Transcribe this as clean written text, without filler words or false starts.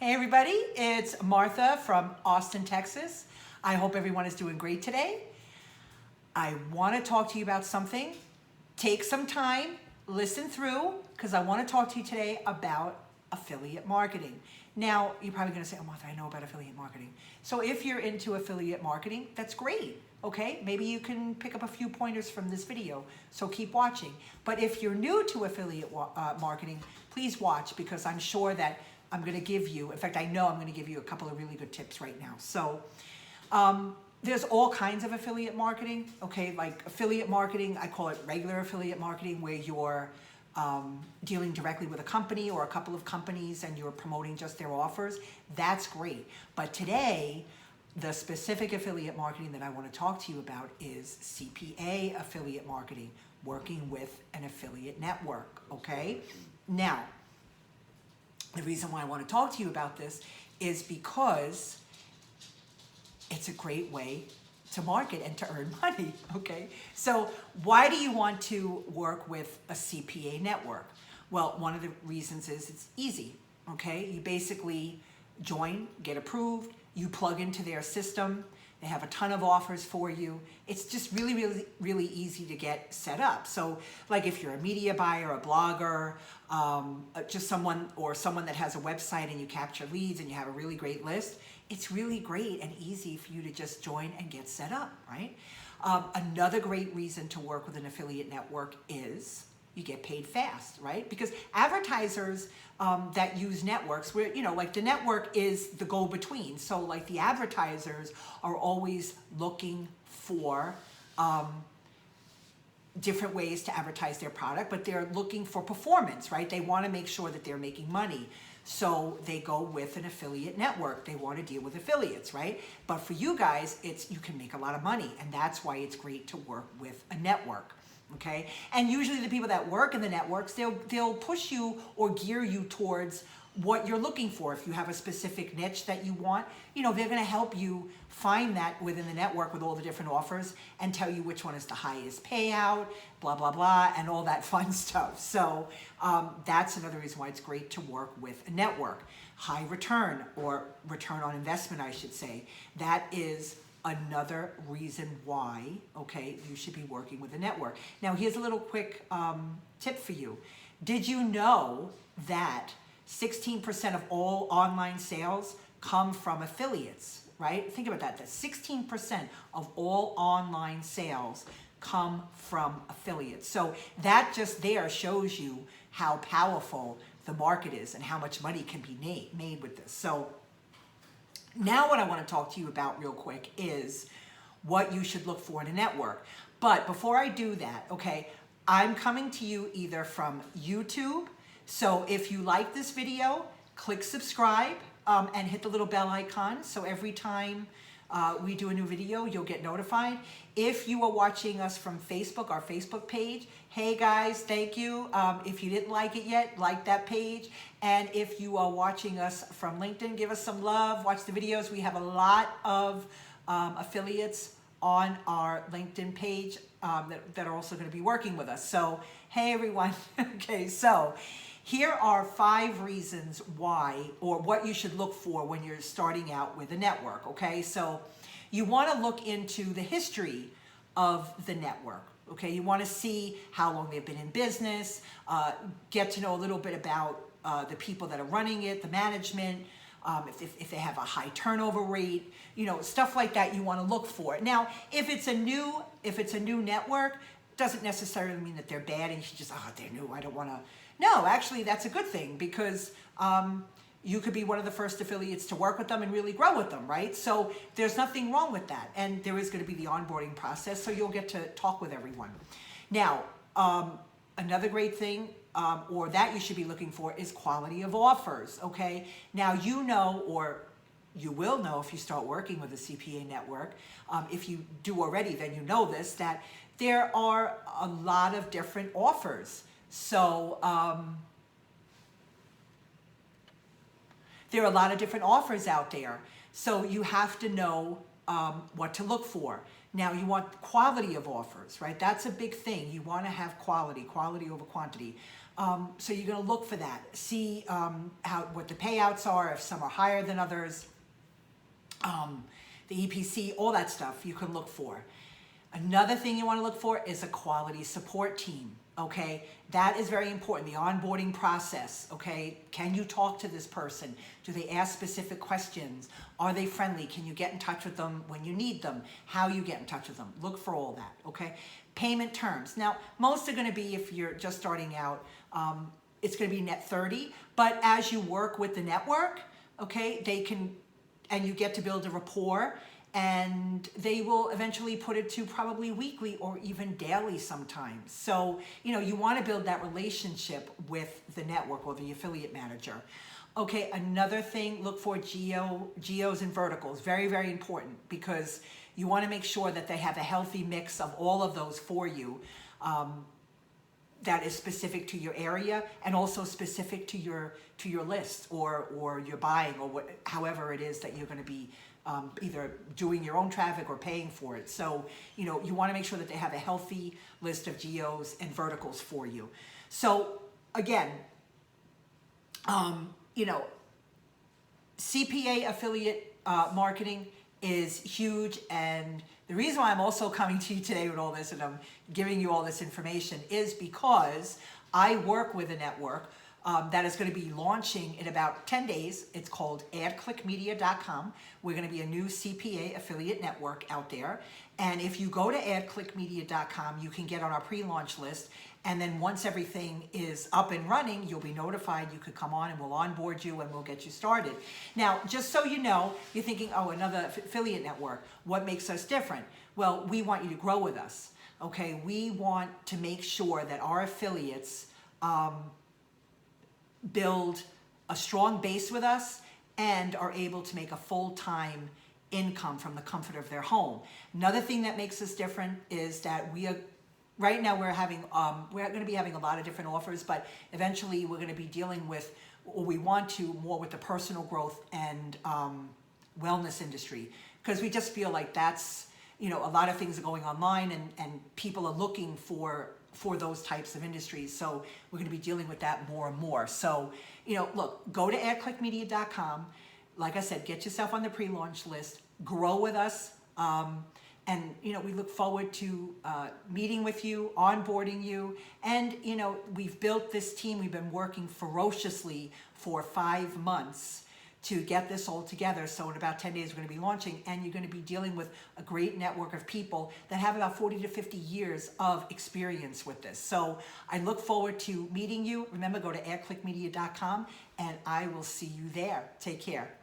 Hey everybody, it's Martha from Austin, Texas. I hope everyone is doing great today. I want to talk to you about something. Take some time, listen through, because I want to talk to you today about affiliate marketing. Now, you're probably going to say, oh Martha, I know about affiliate marketing. So if you're into affiliate marketing, that's great. Okay, maybe you can pick up a few pointers from this video, so keep watching. But if you're new to affiliate marketing, please watch, because I'm sure that I'm going to give you, in fact, I know I'm going to give you a couple of really good tips right now. So there's all kinds of affiliate marketing, okay? Like affiliate marketing, I call it regular affiliate marketing, where you're dealing directly with a company or a couple of companies and you're promoting just their offers. That's great. But today, the specific affiliate marketing that I want to talk to you about is CPA affiliate marketing, working with an affiliate network, okay? Now, the reason why I want to talk to you about this is because it's a great way to market and to earn money, okay? So why do you want to work with a CPA network? Well, one of the reasons is it's easy, okay? You basically join, get approved, you plug into their system, they have a ton of offers for you. It's just really easy to get set up. So like if you're a media buyer, a blogger, just someone that has a website and you capture leads and you have a really great list, it's really great and easy for you to just join and get set up, right? Another great reason to work with an affiliate network is you get paid fast, right? Because advertisers that use networks, where, you know, like the network is the go-between. So like the advertisers are always looking for different ways to advertise their product, but they're looking for performance, right? They want to make sure that they're making money. So they go with an affiliate network. They want to deal with affiliates, right? But for you guys, you can make a lot of money, and that's why it's great to work with a network. Okay, and usually the people that work in the networks, they'll push you or gear you towards what you're looking for. If you have a specific niche that you want, you know, they're going to help you find that within the network with all the different offers and tell you which one is the highest payout, blah, blah, blah, and all that fun stuff. So that's another reason why it's great to work with a network. High return, or return on investment, I should say. That is another reason why, okay, you should be working with a network. Now, here's a little quick tip for you. Did you know that 16% of all online sales come from affiliates, right? Think about that. That 16% of all online sales come from affiliates. So that just there shows you how powerful the market is and how much money can be made with this. So now what I want to talk to you about real quick is what you should look for in a network. But before I do that, okay, I'm coming to you either from YouTube. So if you like this video, click subscribe and hit the little bell icon. So every time we do a new video, you'll get notified. If you are watching us from Facebook, our Facebook page, hey guys, thank you. If you didn't like it yet, like that page. And if you are watching us from LinkedIn, give us some love, watch the videos. We have a lot of affiliates on our LinkedIn page that are also going to be working with us. So, hey everyone. Okay, so here are 5 reasons why, or what you should look for when you're starting out with a network, okay? So you want to look into the history of the network, okay? You want to see how long they've been in business, get to know a little bit about the people that are running it, the management, if they have a high turnover rate, you know, stuff like that you want to look for. Now, if it's a new network, doesn't necessarily mean that they're bad and you should just, oh, they're new, I don't want to. No, actually, that's a good thing, because you could be one of the first affiliates to work with them and really grow with them, right? So there's nothing wrong with that. And there is going to be the onboarding process, so you'll get to talk with everyone. Now, another great thing, or that you should be looking for, is quality of offers, okay? Now, you know, or you will know if you start working with a CPA network, if you do already, then you know this, that there are a lot of different offers. So there are a lot of different offers out there. So you have to know what to look for. Now you want quality of offers, right? That's a big thing. You want to have quality over quantity. So you're going to look for that. See what the payouts are, if some are higher than others, the EPC, all that stuff you can look for. Another thing you want to look for is a quality support team, okay? That is very important, the onboarding process, okay? Can you talk to this person? Do they ask specific questions? Are they friendly? Can you get in touch with them when you need them? How you get in touch with them? Look for all that, okay? Payment terms. Now, most are going to be, if you're just starting out, it's going to be net 30, but as you work with the network, okay, they can, and you get to build a rapport, and they will eventually put it to probably weekly or even daily sometimes. So, you want to build that relationship with the network or the affiliate manager. Okay, another thing, look for geos and verticals. Very, very important, because you want to make sure that they have a healthy mix of all of those for you. That is specific to your area and also specific to your list or your buying or however it is that you're going to be either doing your own traffic or paying for it. So, you want to make sure that they have a healthy list of geos and verticals for you. So again, CPA affiliate marketing is huge, and the reason why I'm also coming to you today with all this and I'm giving you all this information is because I work with a network that is going to be launching in about 10 days. It's called Adclickmedia.com. We're going to be a new CPA affiliate network out there. And if you go to Adclickmedia.com, you can get on our pre-launch list. And then once everything is up and running, you'll be notified. You could come on and we'll onboard you and we'll get you started. Now, just so you know, you're thinking, oh, another affiliate network. What makes us different? Well, we want you to grow with us. Okay, we want to make sure that our affiliates build a strong base with us and are able to make a full-time income from the comfort of their home. Another thing that makes us different is that we are, right now we're going to be having a lot of different offers, but eventually we're going to be dealing with, or we want to, more with the personal growth and wellness industry, because we just feel like that's, a lot of things are going online and people are looking for those types of industries. So we're going to be dealing with that more and more. So, look, go to adclickmedia.com. Like I said, get yourself on the pre-launch list, grow with us. And, we look forward to meeting with you, onboarding you. And, we've built this team. We've been working ferociously for 5 months to get this all together. So in about 10 days, we're going to be launching, and you're going to be dealing with a great network of people that have about 40 to 50 years of experience with this. So I look forward to meeting you. Remember, go to adclickmedia.com, and I will see you there. Take care.